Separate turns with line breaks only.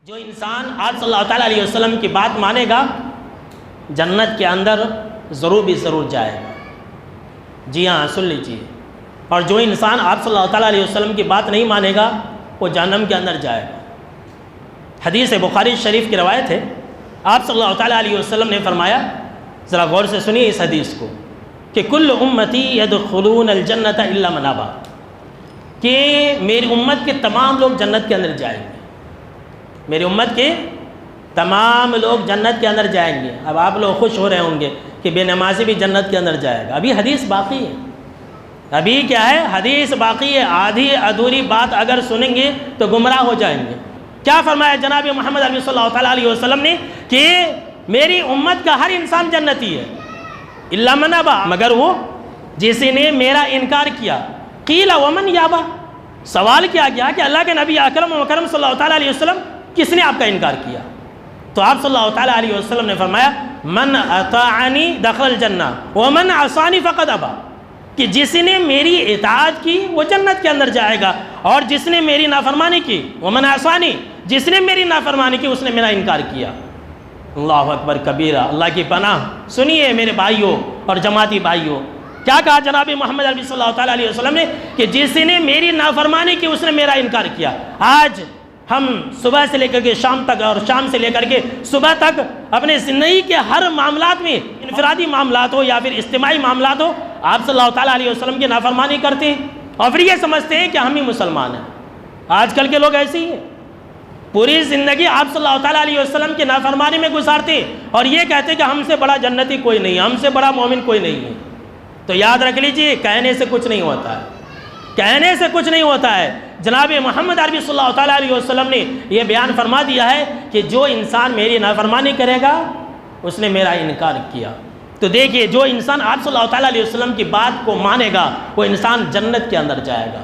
جو انسان آپ صلی اللہ تعالیٰ علیہ وسلم کی بات مانے گا جنت کے اندر ضرور جائے گا۔ جی ہاں، سن لیجیے۔ اور جو انسان آپ صلی اللہ تعالیٰ علیہ وسلم کی بات نہیں مانے گا وہ جہنم کے اندر جائے گا۔ حدیث بخاری شریف کی روایت ہے، آپ صلی اللہ تعالیٰ علیہ وسلم نے فرمایا، ذرا غور سے سنیے اس حدیث کو، کہ کل امتی یدخلون الجنت الا من ابا، کہ میری امت کے تمام لوگ جنت کے اندر جائیں گے۔ میری امت کے تمام لوگ جنت کے اندر جائیں گے۔ اب آپ لوگ خوش ہو رہے ہوں گے کہ بے نمازی بھی جنت کے اندر جائے گا۔ ابھی حدیث باقی ہے، ابھی کیا ہے، حدیث باقی ہے۔ آدھی ادھوری بات اگر سنیں گے تو گمراہ ہو جائیں گے۔ کیا فرمایا جناب محمد عربی صلی اللہ تعالیٰ علیہ وسلم نے کہ میری امت کا ہر انسان جنتی ہے الا من ابا، مگر وہ جس نے میرا انکار کیا۔ قیل ومن یابا، سوال کیا گیا کہ اللہ کے نبی اکرم و مکرم صلی اللہ تعالیٰ علیہ وسلم کس نے آپ کا انکار کیا؟ تو آپ صلی اللہ تعالیٰ علیہ وسلم نے فرمایا من اطاعنی دخل الجنہ ومن عصانی فقد ابا، کہ جس نے میری اطاعت کی وہ جنت کے اندر جائے گا، اور جس نے میری نافرمانی کی، ومن عصانی، جس نے میری نافرمانی کی اس نے میرا انکار کیا۔ اللہ اکبر کبیرہ، اللہ کی پناہ۔ سنیے میرے بھائیوں اور جماعتی بھائیوں، کیا کہا جناب محمد عربی صلی اللہ تعالیٰ علیہ وسلم نے کہ جس نے میری نافرمانی کی اس نے میرا انکار کیا۔ آج ہم صبح سے لے کر کے شام تک اور شام سے لے کر کے صبح تک اپنے زندگی کے ہر معاملات میں، انفرادی معاملات ہو یا پھر اجتماعی معاملات ہو، آپ صلی اللہ تعالیٰ علیہ وسلم کی نافرمانی کرتے ہیں اور پھر یہ سمجھتے ہیں کہ ہم ہی مسلمان ہیں۔ آج کل کے لوگ ایسے ہی ہیں، پوری زندگی آپ صلی اللہ تعالیٰ علیہ وسلم کی نافرمانی میں گزارتے ہیں اور یہ کہتے ہیں کہ ہم سے بڑا جنتی کوئی نہیں، ہم سے بڑا مومن کوئی نہیں ہے۔ تو یاد رکھ لیجئے، کہنے سے کچھ نہیں ہوتا ہے، کہنے سے کچھ نہیں ہوتا ہے۔ جناب محمد عربی صلی اللہ تعالیٰ علیہ وسلم نے یہ بیان فرما دیا ہے کہ جو انسان میری نافرمانی کرے گا اس نے میرا انکار کیا۔ تو دیکھیے، جو انسان آپ صلی اللہ تعالیٰ علیہ وسلم کی بات کو مانے گا وہ انسان جنت کے اندر جائے گا۔